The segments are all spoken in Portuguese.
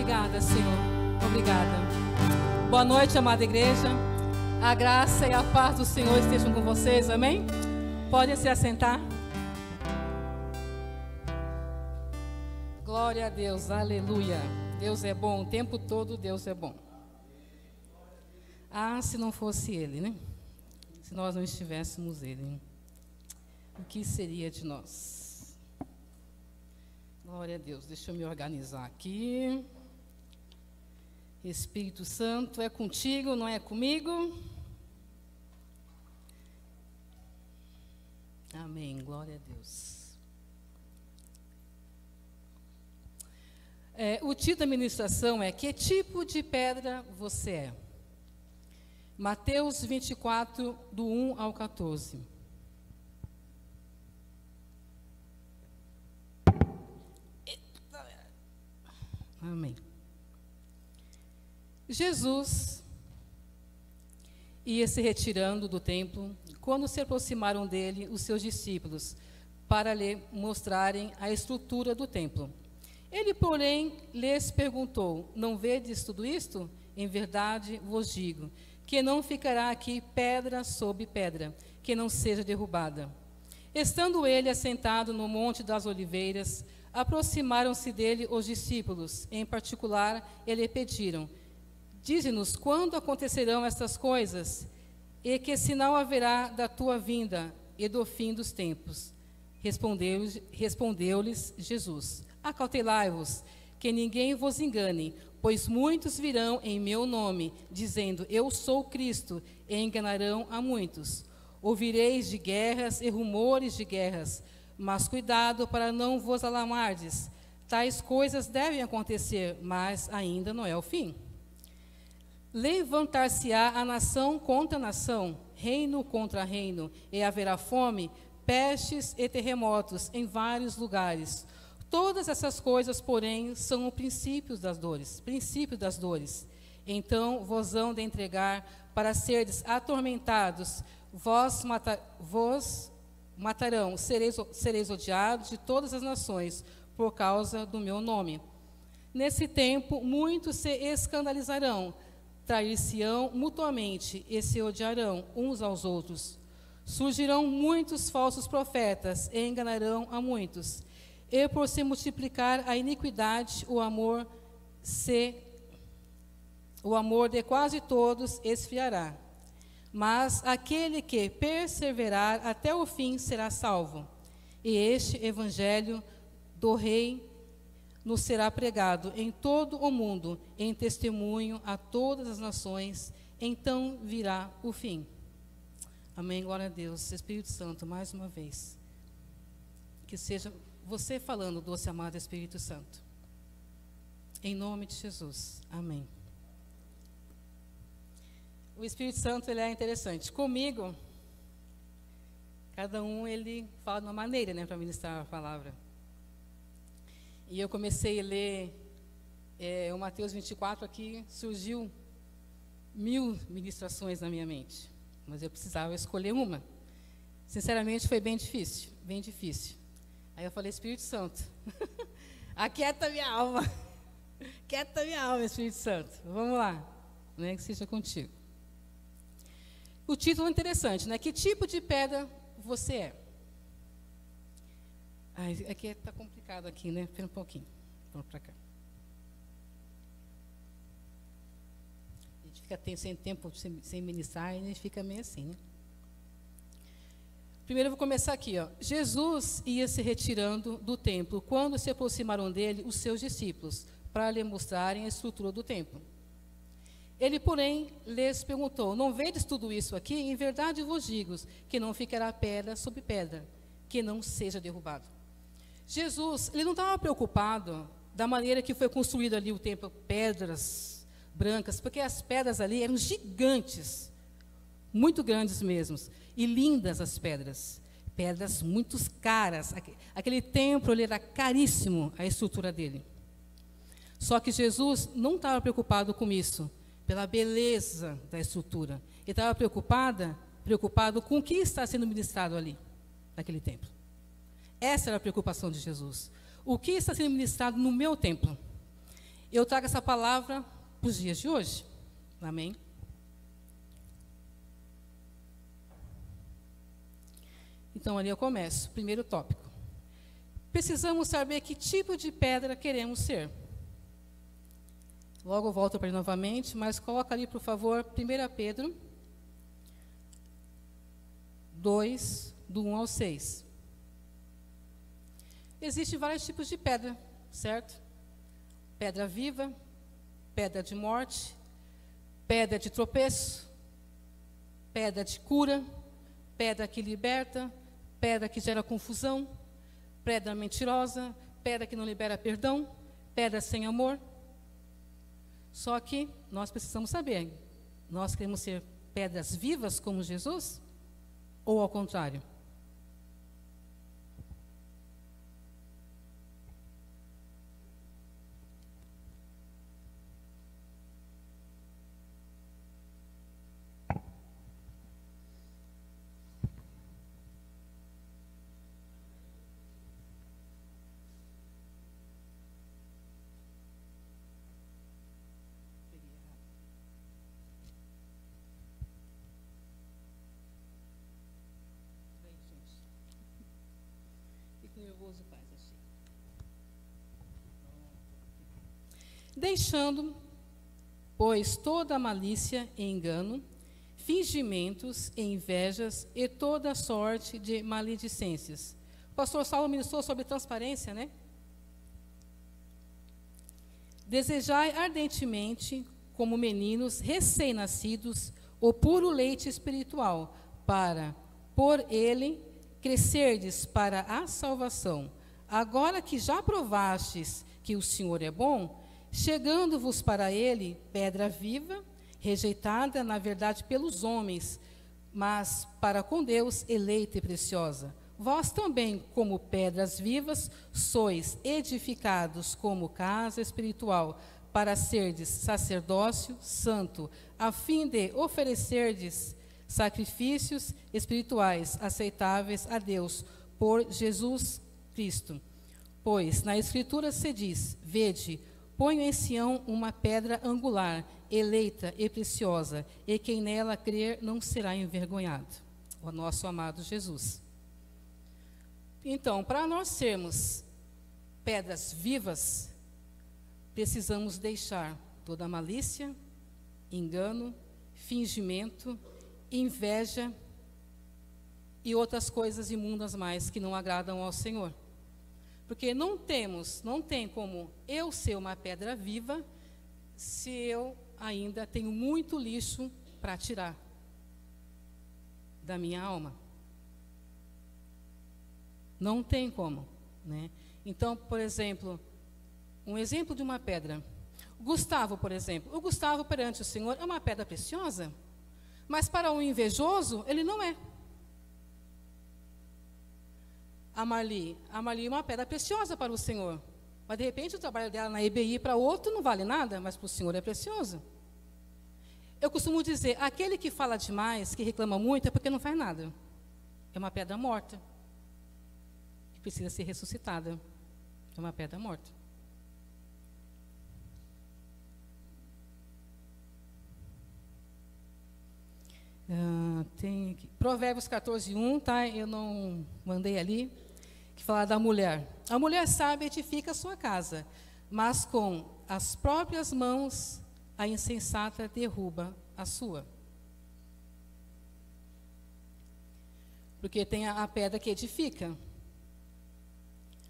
Obrigada, Senhor. Obrigada. Boa noite, amada igreja. A graça e a paz do Senhor estejam com vocês, amém? Podem se assentar. Glória a Deus, aleluia. Deus é bom, o tempo todo Deus é bom. Ah, se não fosse Ele, né? Se nós não estivéssemos Ele, o que seria de nós? Glória a Deus, deixa eu me organizar aqui. Espírito Santo, é contigo, não é comigo? Amém, glória a Deus. O título da ministração é: que tipo de pedra você é? Mateus 24, do 1 ao 14. Amém. Jesus ia se retirando do templo quando se aproximaram dele os seus discípulos para lhe mostrarem a estrutura do templo. Ele, porém, lhes perguntou: não vedes tudo isto? Em verdade vos digo que não ficará aqui pedra sobre pedra, que não seja derrubada. Estando ele assentado no Monte das Oliveiras, aproximaram-se dele os discípulos. Em particular, lhe pediram: dize-nos quando acontecerão estas coisas, e que sinal haverá da tua vinda e do fim dos tempos. Respondeu-lhes Jesus: acautelai-vos, que ninguém vos engane, pois muitos virão em meu nome, dizendo: eu sou Cristo, e enganarão a muitos. Ouvireis de guerras e rumores de guerras, mas cuidado para não vos alarmardes. Tais coisas devem acontecer, mas ainda não é o fim. Levantar-se-á a nação contra nação, reino contra reino, e haverá fome, pestes e terremotos em vários lugares. Todas essas coisas, porém, são o princípio das dores. Então vos hão de entregar para serdes atormentados, vos matarão, sereis odiados de todas as nações, por causa do meu nome. Nesse tempo, muitos se escandalizarão, trair-se-ão mutuamente e se odiarão uns aos outros. Surgirão muitos falsos profetas e enganarão a muitos. E por se multiplicar a iniquidade, o amor de quase todos esfriará. Mas aquele que perseverar até o fim será salvo. E este evangelho do Rei nos será pregado em todo o mundo, em testemunho a todas as nações, então virá o fim. Amém, glória a Deus. Espírito Santo, mais uma vez, que seja você falando, doce amado Espírito Santo, em nome de Jesus, amém. O Espírito Santo, ele é interessante. Comigo, cada um, ele fala de uma maneira, né, para ministrar a palavra. E eu comecei a ler o Mateus 24, aqui surgiu 1000 ministrações na minha mente, mas eu precisava escolher uma. Sinceramente, foi bem difícil, bem difícil. Aí eu falei: Espírito Santo, aquieta minha alma, aquieta minha alma, Espírito Santo, vamos lá, né, que seja contigo. O título é interessante, né? Que tipo de pedra você é? Aqui está complicado aqui, né? Espera um pouquinho. Vamos para cá. A gente fica sem tempo, sem ministrar, e a gente fica meio assim, né? Primeiro eu vou começar aqui, ó. Jesus ia se retirando do templo quando se aproximaram dele os seus discípulos, para lhe mostrarem a estrutura do templo. Ele, porém, lhes perguntou: não vedes tudo isso aqui? Em verdade vos digo que não ficará pedra sobre pedra, que não seja derrubado. Jesus, ele não estava preocupado da maneira que foi construído ali o templo, pedras brancas, porque as pedras ali eram gigantes, muito grandes mesmo, e lindas as pedras muito caras. Aquele templo ele era caríssimo, a estrutura dele. Só que Jesus não estava preocupado com isso, pela beleza da estrutura. Ele estava preocupado com o que está sendo ministrado ali, naquele templo. Essa era a preocupação de Jesus. O que está sendo ministrado no meu templo? eu trago essa palavra para os dias de hoje. Amém? Então, ali eu começo. Primeiro tópico. Precisamos saber que tipo de pedra queremos ser. Logo eu volto para ele novamente, mas coloca ali, por favor, 1 Pedro 2, do 1 ao 6. Existem vários tipos de pedra, certo? Pedra viva, pedra de morte, pedra de tropeço, pedra de cura, pedra que liberta, pedra que gera confusão, pedra mentirosa, pedra que não libera perdão, pedra sem amor. Só que nós precisamos saber, nós queremos ser pedras vivas como Jesus? Ou ao contrário? Nervoso, paz, achei. Deixando, pois, toda malícia e engano, fingimentos e invejas e toda sorte de maledicências. O pastor Saulo ministrou sobre transparência, né? Desejai ardentemente, como meninos recém-nascidos, o puro leite espiritual, para, por ele, crescerdes para a salvação, agora que já provastes que o Senhor é bom, chegando-vos para ele, pedra viva, rejeitada, na verdade, pelos homens, mas para com Deus eleita e preciosa. Vós também, como pedras vivas, sois edificados como casa espiritual, para serdes sacerdócio santo, a fim de oferecerdes sacrifícios espirituais aceitáveis a Deus por Jesus Cristo. Pois na Escritura se diz: vede, ponho em Sião uma pedra angular, eleita e preciosa, e quem nela crer não será envergonhado. O nosso amado Jesus. Então, para nós sermos pedras vivas, precisamos deixar toda malícia, engano, fingimento, inveja e outras coisas imundas mais que não agradam ao Senhor. Porque não tem como eu ser uma pedra viva se eu ainda tenho muito lixo para tirar da minha alma. Não tem como, né? Então, por exemplo, um exemplo de uma pedra. Gustavo, por exemplo. O Gustavo perante o Senhor é uma pedra preciosa, mas para um invejoso, ele não é. A Marli é uma pedra preciosa para o Senhor, mas de repente o trabalho dela na EBI para outro não vale nada, mas para o Senhor é precioso. Eu costumo dizer, aquele que fala demais, que reclama muito, é porque não faz nada. É uma pedra morta, que precisa ser ressuscitada. É uma pedra morta. Tem aqui, Provérbios 14:1, tá? Eu não mandei ali, que fala da mulher. A mulher sábia edifica a sua casa, mas com as próprias mãos a insensata derruba a sua. Porque tem a pedra que edifica,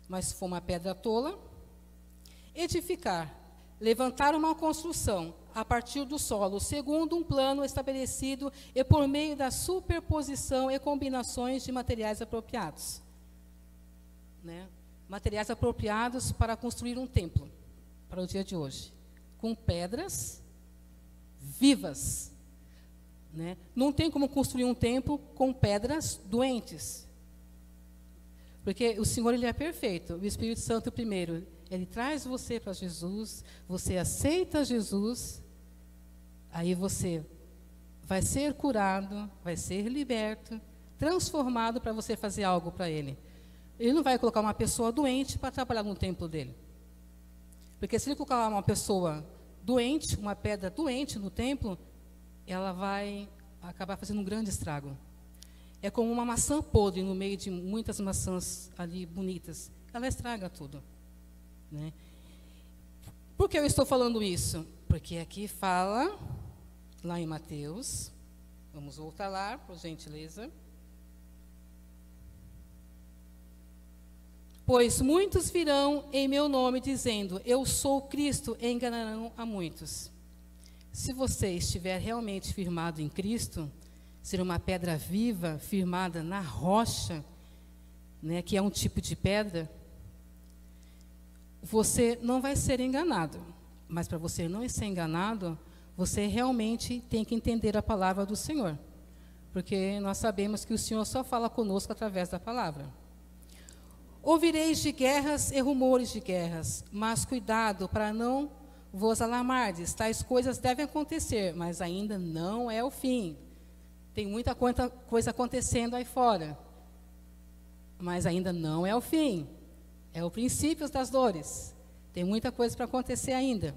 mas se for uma pedra tola, edificar, levantar uma construção a partir do solo, segundo um plano estabelecido e por meio da superposição e combinações de materiais apropriados. Né? Materiais apropriados para construir um templo, para o dia de hoje, com pedras vivas. Né? Não tem como construir um templo com pedras doentes. Porque o Senhor, Ele é perfeito. O Espírito Santo primeiro, Ele traz você para Jesus, você aceita Jesus, aí você vai ser curado, vai ser liberto, transformado para você fazer algo para Ele. Ele não vai colocar uma pessoa doente para trabalhar no templo dele. Porque se ele colocar uma pessoa doente, uma pedra doente no templo, ela vai acabar fazendo um grande estrago. É como uma maçã podre no meio de muitas maçãs ali bonitas. Ela estraga tudo, né? Por que eu estou falando isso? Porque aqui fala, lá em Mateus, vamos voltar lá, por gentileza. Pois muitos virão em meu nome dizendo, eu sou Cristo, e enganarão a muitos. Se você estiver realmente firmado em Cristo, ser uma pedra viva, firmada na rocha, né, que é um tipo de pedra, você não vai ser enganado. Mas para você não ser enganado, você realmente tem que entender a palavra do Senhor. Porque nós sabemos que o Senhor só fala conosco através da palavra. Ouvireis de guerras e rumores de guerras, mas cuidado para não vos alarmardes. Tais coisas devem acontecer, mas ainda não é o fim. Tem muita coisa acontecendo aí fora, mas ainda não é o fim. É o princípio das dores. Tem muita coisa para acontecer ainda.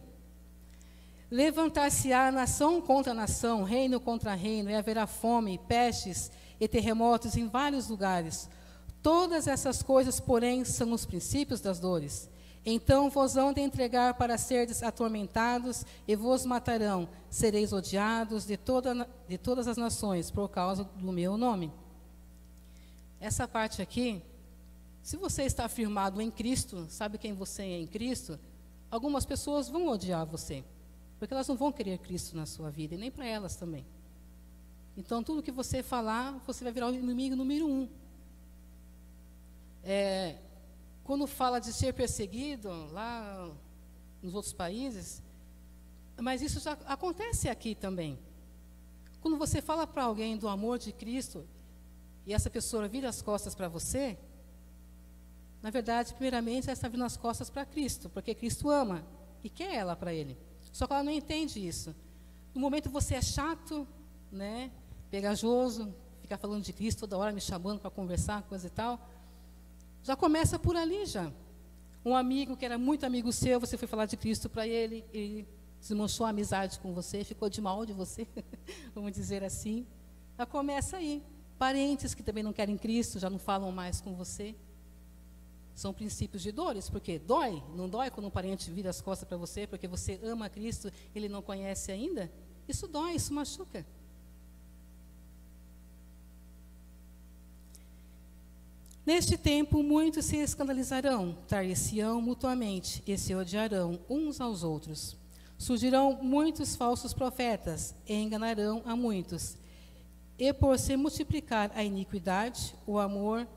Levantar-se-á nação contra nação, reino contra reino, e haverá fome, pestes e terremotos em vários lugares. Todas essas coisas, porém, são os princípios das dores. Então vos hão de entregar para serdes atormentados e vos matarão. Sereis odiados de todas as nações por causa do meu nome. Essa parte aqui, se você está firmado em Cristo, sabe quem você é em Cristo, algumas pessoas vão odiar você, porque elas não vão querer Cristo na sua vida, e nem para elas também. Então, tudo que você falar, você vai virar o inimigo número 1. Quando fala de ser perseguido lá nos outros países, mas isso já acontece aqui também. Quando você fala para alguém do amor de Cristo e essa pessoa vira as costas para você, na verdade, primeiramente, ela está virando as costas para Cristo, porque Cristo ama e quer ela para Ele. Só que ela não entende isso. No momento você é chato, né, pegajoso, ficar falando de Cristo toda hora, me chamando para conversar, coisa e tal, já começa por ali já. Um amigo que era muito amigo seu, você foi falar de Cristo para ele, ele desmanchou a amizade com você, ficou de mal de você, vamos dizer assim. Já começa aí. Parentes que também não querem Cristo, já não falam mais com você. São princípios de dores, porque dói, não dói quando um parente vira as costas para você, porque você ama Cristo, ele não conhece ainda? Isso dói, isso machuca. Neste tempo, muitos se escandalizarão, tar-se-ão mutuamente, e se odiarão uns aos outros. Surgirão muitos falsos profetas, e enganarão a muitos. E por se multiplicar a iniquidade, o amor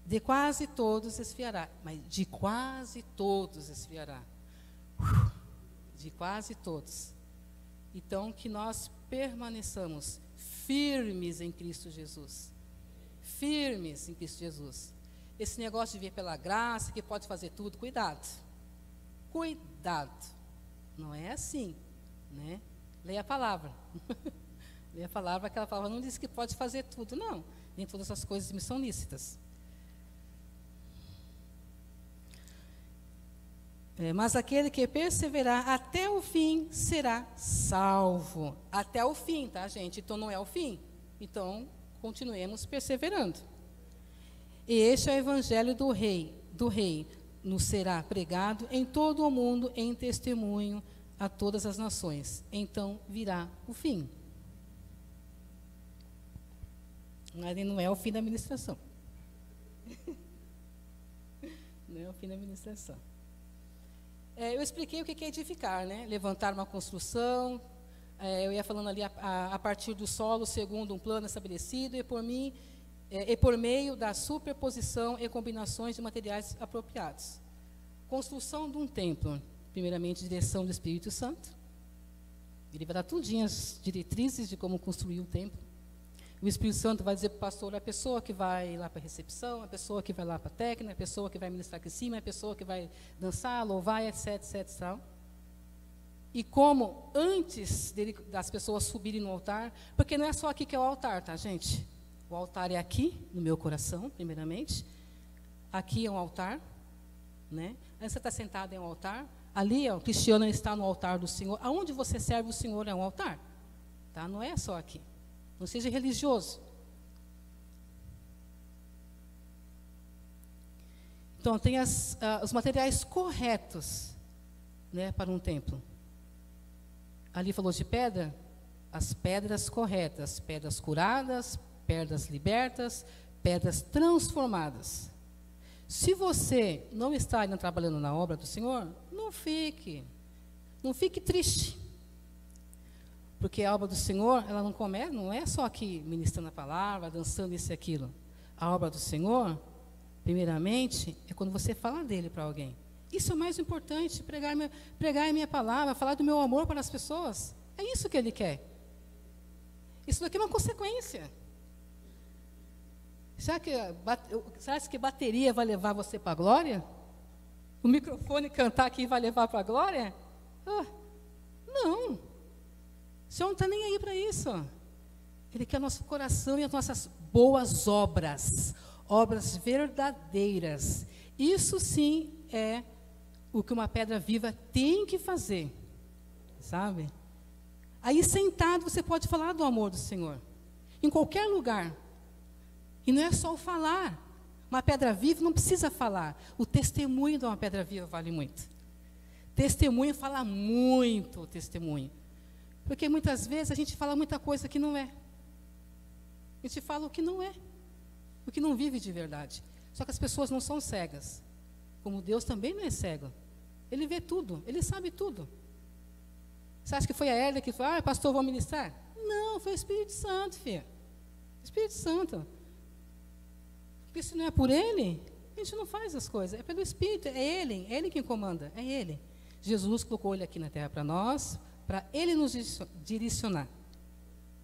de quase todos esfriará. Mas de quase todos esfriará. De quase todos. Então, que nós permaneçamos firmes em Cristo Jesus. Firmes em Cristo Jesus. Esse negócio de vir pela graça, que pode fazer tudo, cuidado. Cuidado. Não é assim, né? Leia a palavra. Leia a palavra, aquela palavra não diz que pode fazer tudo, não. Nem todas as coisas me são lícitas. Mas aquele que perseverar até o fim será salvo. Até o fim, tá, gente? Então não é o fim. Então, continuemos perseverando. E este é o evangelho do rei, nos será pregado em todo o mundo em testemunho a todas as nações. Então virá o fim. Mas não é o fim da administração. Não é o fim da administração. Eu expliquei o que é edificar, né? Levantar uma construção. Eu ia falando ali a partir do solo, segundo um plano estabelecido, e por meio da superposição e combinações de materiais apropriados. Construção de um templo, primeiramente, direção do Espírito Santo. Ele vai dar tudinho as diretrizes de como construir o templo. O Espírito Santo vai dizer para o pastor, a pessoa que vai lá para a recepção, a pessoa que vai lá para a técnica, a pessoa que vai ministrar aqui em cima, a pessoa que vai dançar, louvar, etc, etc, etc. E como antes das pessoas subirem no altar, porque não é só aqui que é o altar, tá, gente? O altar é aqui, no meu coração, primeiramente. Aqui é um altar, né? Aí você está sentado em um altar. Ali, ó, o cristiano está no altar do Senhor. Aonde você serve o Senhor é um altar. Tá? Não é só aqui. Não seja religioso. Então, tem os materiais corretos, né, para um templo. Ali falou de pedra, as pedras corretas, pedras curadas, pedras libertas, pedras transformadas. Se você não está ainda trabalhando na obra do Senhor, não fique triste. Porque a obra do Senhor, ela não é só aqui ministrando a palavra, dançando isso e aquilo. A obra do Senhor, primeiramente, é quando você fala dele para alguém. Isso é o mais importante, pregar a minha palavra, falar do meu amor para as pessoas. É isso que ele quer. Isso daqui é uma consequência. Será que bateria vai levar você para a glória? O microfone cantar aqui vai levar para a glória? Não. O Senhor não está nem aí para isso. Ele quer o nosso coração e as nossas boas obras. Obras verdadeiras. Isso sim é o que uma pedra viva tem que fazer. Sabe? Aí sentado você pode falar do amor do Senhor. Em qualquer lugar. E não é só o falar. Uma pedra viva não precisa falar. O testemunho de uma pedra viva vale muito. Testemunho fala muito, testemunho. Porque muitas vezes a gente fala muita coisa que não é. A gente fala o que não é. O que não vive de verdade. Só que as pessoas não são cegas. Como Deus também não é cego. Ele vê tudo, ele sabe tudo. Você acha que foi a Hélia que falou, pastor, vou ministrar? Não, foi o Espírito Santo, filho. O Espírito Santo. Porque se não é por Ele, a gente não faz as coisas. É pelo Espírito, é Ele quem comanda, é Ele. Jesus colocou Ele aqui na terra para nós, para Ele nos direcionar.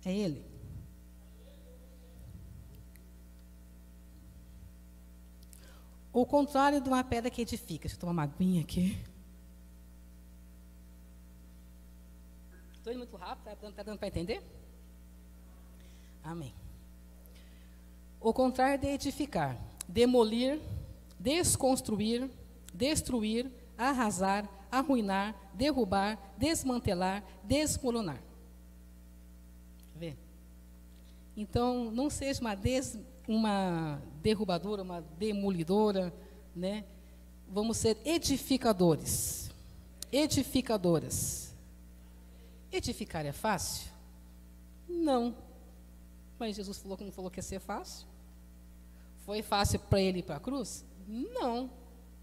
É Ele. O contrário de uma pedra que edifica. Deixa eu tomar uma aguinha aqui. Estou indo muito rápido, está dando para entender? Amém. O contrário de edificar, demolir, desconstruir, destruir, arrasar, arruinar, derrubar, desmantelar, desmoronar. Quer ver? Então, não seja uma derrubadora, uma demolidora, né? Vamos ser edificadores, edificadoras. Edificar é fácil? Não. Mas Jesus falou que não falou que ia ser fácil. Foi fácil para ele ir para a cruz? Não.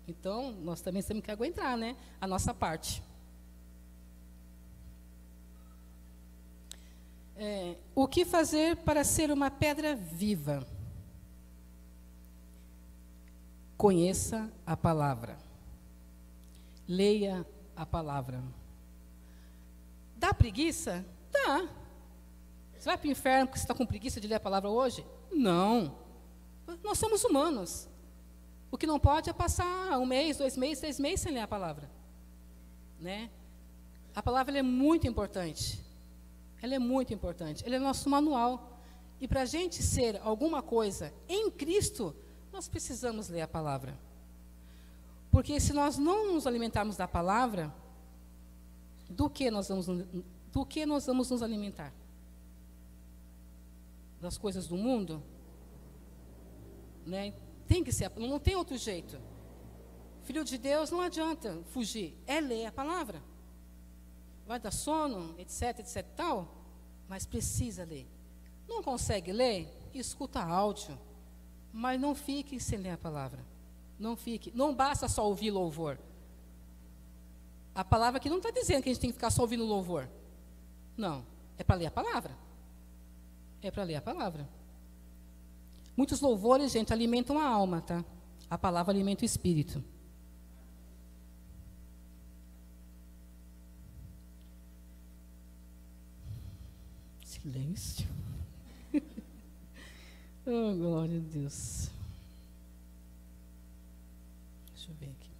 Então, nós também temos que aguentar, né? A nossa parte. O que fazer para ser uma pedra viva? Conheça a palavra. Leia a palavra. Dá preguiça? Dá. Você vai para o inferno porque você está com preguiça de ler a palavra hoje? Não. Nós somos humanos. O que não pode é passar 1 mês, 2 meses, 3 meses sem ler a palavra. Né? A palavra ela é muito importante. Ela é muito importante. Ela é nosso manual. E para a gente ser alguma coisa em Cristo, nós precisamos ler a palavra. Porque se nós não nos alimentarmos da palavra, do que nós vamos nos alimentar? Das coisas do mundo? Né? Tem que ser, não tem outro jeito. Filho de Deus não adianta fugir, é ler a palavra. Vai dar sono, etc, etc, tal, mas precisa ler. Não consegue ler? Escuta áudio, mas não fique sem ler a palavra. Não fique, não basta só ouvir louvor. A palavra aqui não está dizendo que a gente tem que ficar só ouvindo louvor. Não, é para ler a palavra. É para ler a palavra. Muitos louvores, gente, alimentam a alma, tá? A palavra alimenta o espírito. Silêncio. Oh, glória a Deus. Deixa eu ver aqui.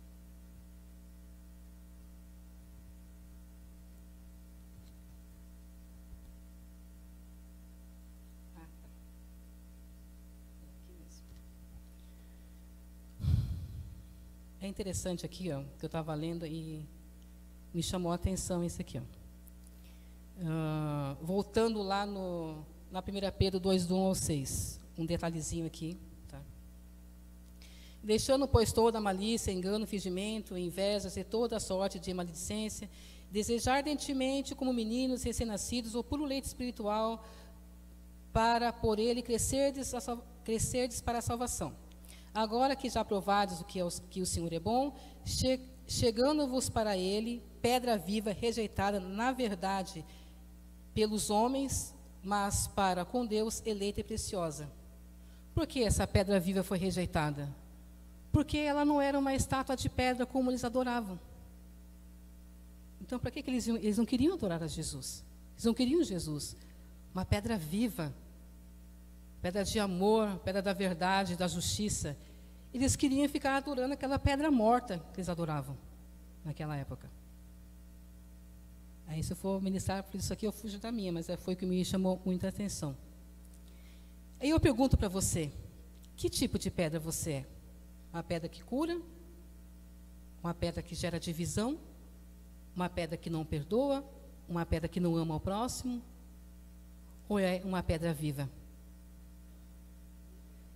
É interessante aqui, ó, que eu estava lendo e me chamou a atenção isso aqui, ó. Voltando lá na 1 Pedro 2, do 1 ao 6, um detalhezinho aqui, tá? Deixando, pois, toda malícia, engano, fingimento, invejas e toda sorte de maledicência, desejar ardentemente, como meninos recém-nascidos, o puro leite espiritual, para por ele crescerdes para a salvação. Agora que já provades que o Senhor é bom, chegando-vos para ele, pedra viva, rejeitada, na verdade, pelos homens, mas para com Deus, eleita e preciosa. Por que essa pedra viva foi rejeitada? Porque ela não era uma estátua de pedra como eles adoravam. Então, para que eles não queriam adorar a Jesus? Eles não queriam Jesus. Uma pedra viva, pedra de amor, pedra da verdade, da justiça. Eles queriam ficar adorando aquela pedra morta que eles adoravam naquela época. Aí, se eu for ministrar por isso aqui, eu fujo da minha, mas foi o que me chamou muita atenção. Aí eu pergunto para você, que tipo de pedra você é? Uma pedra que cura? Uma pedra que gera divisão? Uma pedra que não perdoa? Uma pedra que não ama ao próximo? Ou é uma pedra viva?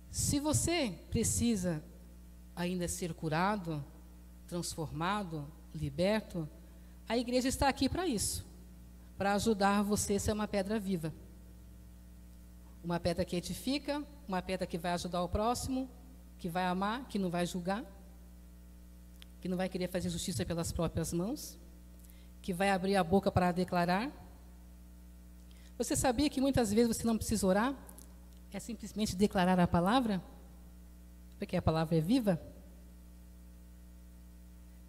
Se você precisa ainda ser curado, transformado, liberto, a igreja está aqui para isso, para ajudar você a ser uma pedra viva. Uma pedra que edifica, uma pedra que vai ajudar o próximo, que vai amar, que não vai julgar, que não vai querer fazer justiça pelas próprias mãos, que vai abrir a boca para declarar. Você sabia que muitas vezes você não precisa orar? É simplesmente declarar a palavra? Porque a palavra é viva?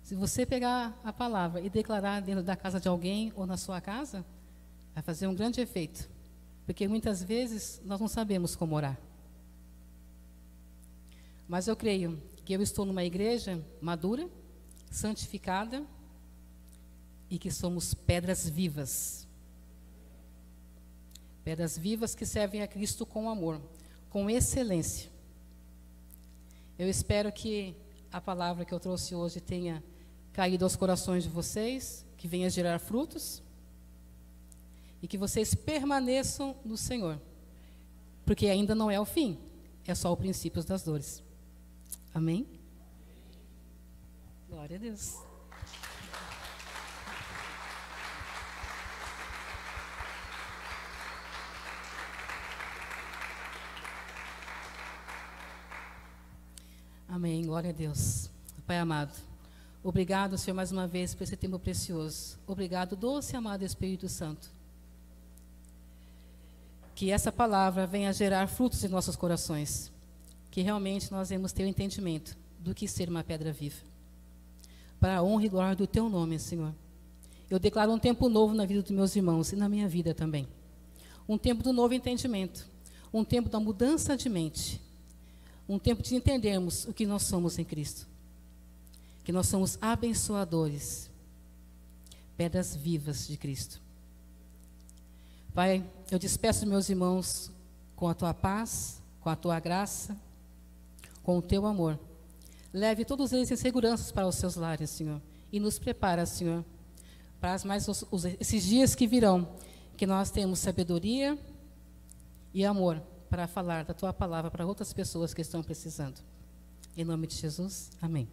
Se você pegar a palavra e declarar dentro da casa de alguém ou na sua casa, vai fazer um grande efeito. Porque muitas vezes nós não sabemos como orar. Mas eu creio que eu estou numa igreja madura, santificada e que somos pedras vivas. Pedras vivas que servem a Cristo com amor, com excelência. Eu espero que a palavra que eu trouxe hoje tenha caído aos corações de vocês, que venha gerar frutos e que vocês permaneçam no Senhor, porque ainda não é o fim, é só o princípio das dores. Amém? Glória a Deus. Amém, glória a Deus. Pai amado, obrigado, Senhor, mais uma vez por esse tempo precioso. Obrigado, doce e amado Espírito Santo. Que essa palavra venha gerar frutos em nossos corações. Que realmente nós vamos ter o entendimento do que ser uma pedra viva. Para a honra e glória do Teu nome, Senhor. Eu declaro um tempo novo na vida dos meus irmãos e na minha vida também. Um tempo do novo entendimento. Um tempo da mudança de mente. Um tempo de entendermos o que nós somos em Cristo. Que nós somos abençoadores, pedras vivas de Cristo. Pai, eu despeço meus irmãos com a Tua paz, com a Tua graça, com o Teu amor. Leve todos eles em seguranças para os seus lares, Senhor. E nos prepara, Senhor, para esses dias que virão, que nós temos sabedoria e amor para falar da Tua palavra para outras pessoas que estão precisando. Em nome de Jesus, amém.